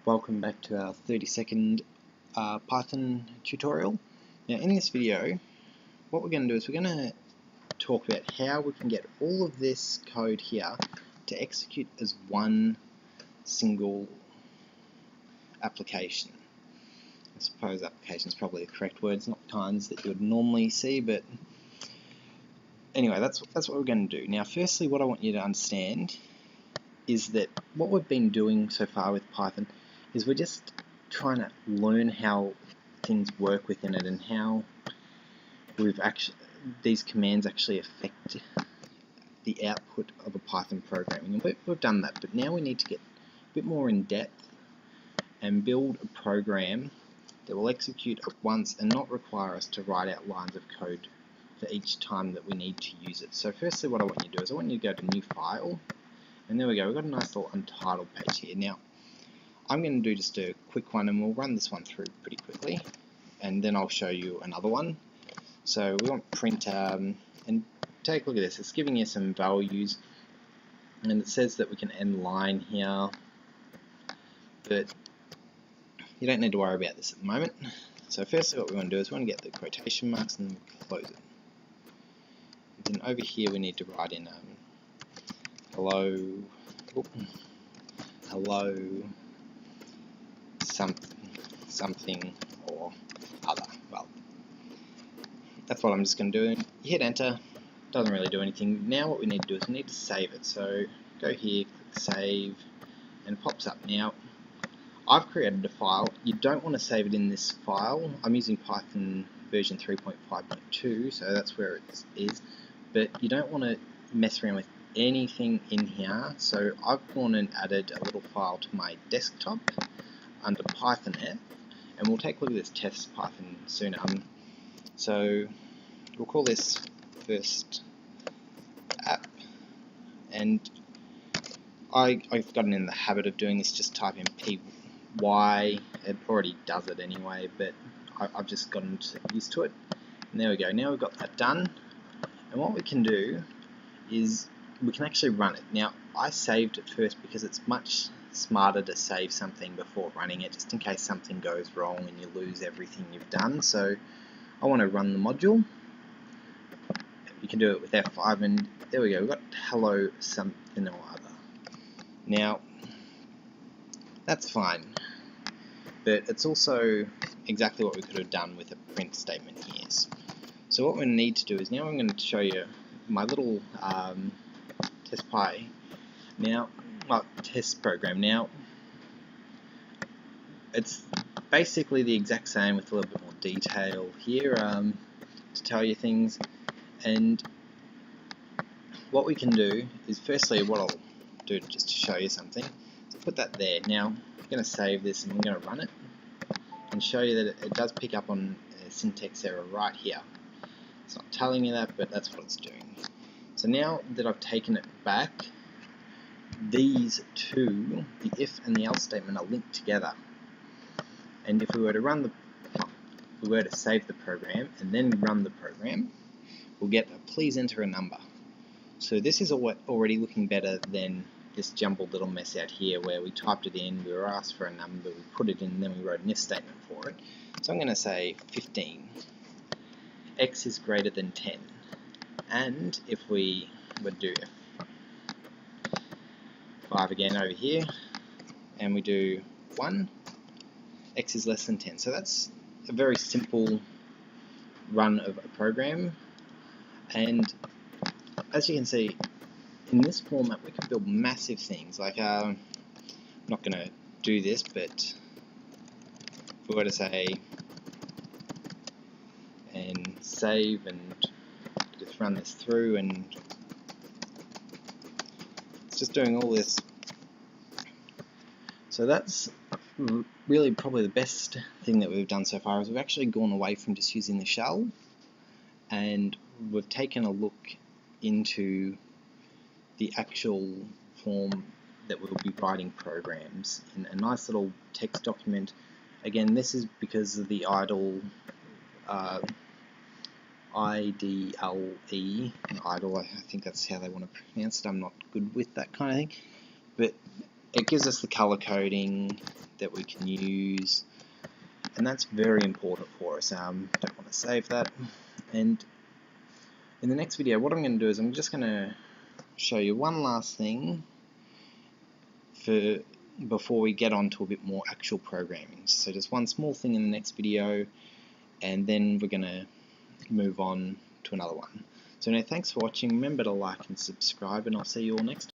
Welcome back to our 30-second Python tutorial. Now in this video, what we're going to do is we're going to talk about how we can get all of this code here to execute as one single application. I suppose application is probably the correct word. It's not kinds that you would normally see, but anyway, that's what we're going to do. Now firstly, what I want you to understand is that what we've been doing so far with Python is we're just trying to learn how things work within it and how these commands actually affect the output of a Python programming. And we've done that, but now we need to get a bit more in depth and build a program that will execute at once and not require us to write out lines of code for each time that we need to use it. So firstly, what I want you to do is I want you to go to New File, and there we go, we've got a nice little untitled page here. Now, I'm going to do just a quick one, and we'll run this one through pretty quickly, and then I'll show you another one. So we want print, and take a look at this. It's giving you some values, and it says that we can end line here, but you don't need to worry about this at the moment. So firstly, what we want to do is we want to get the quotation marks and close it. And then over here, we need to write in hello something or other. Well, that's what I'm just going to do. You hit enter, doesn't really do anything. Now what we need to do is we need to save it. So go here, click save, and it pops up. Now I've created a file. You don't want to save it in this file. I'm using Python version 3.5.2, so that's where it is. But you don't want to mess around with anything in here, so I've gone and added a little file to my desktop under Python app, and we'll take a look at this test Python soon. So we'll call this first app, and I've gotten in the habit of doing this. Just type in py, it already does it anyway, but I've just gotten used to it. And there we go. Now we've got that done, and what we can do is we can actually run it. Now I saved it first because it's much smarter to save something before running it, just in case something goes wrong and you lose everything you've done. So I want to run the module. You can do it with F5, and there we go, we've got hello something or other. Now that's fine, but it's also exactly what we could have done with a print statement here. So what we need to do is, now I'm going to show you my little test program. Now it's basically the exact same with a little bit more detail here to tell you things. And what we can do is, firstly, what I'll do just to show you something, so put that there. Now I'm going to save this and I'm going to run it and show you that it does pick up on a syntax error right here. It's not telling you that, but that's what it's doing. So now that I've taken it back, these two, the if and the else statement, are linked together. And if we were to save the program and then run the program, we'll get a please enter a number. So this is already looking better than this jumbled little mess out here where we typed it in, we were asked for a number, we put it in, and then we wrote an if statement for it. So I'm going to say 15. X is greater than 10. And if we would do F5 again over here, and we do 1, X is less than 10. So that's a very simple run of a program. And as you can see, in this format we can build massive things. Like, I'm not going to do this, but if we were to say and save and just run this through, and it's just doing all this. So that's really probably the best thing that we've done so far, is we've actually gone away from just using the shell, and we've taken a look into the actual form that we'll be writing programs in a nice little text document. Again, this is because of the idle IDLE, idle, I think that's how they want to pronounce it. I'm not good with that kind of thing, but it gives us the color coding, that we can use, and that's very important for us. Don't want to save that. And in the next video, what I'm going to do is I'm just going to show you one last thing before we get on to a bit more actual programming. So just one small thing in the next video, and then we're going to move on to another one. So now, thanks for watching. Remember to like and subscribe, and I'll see you all next time.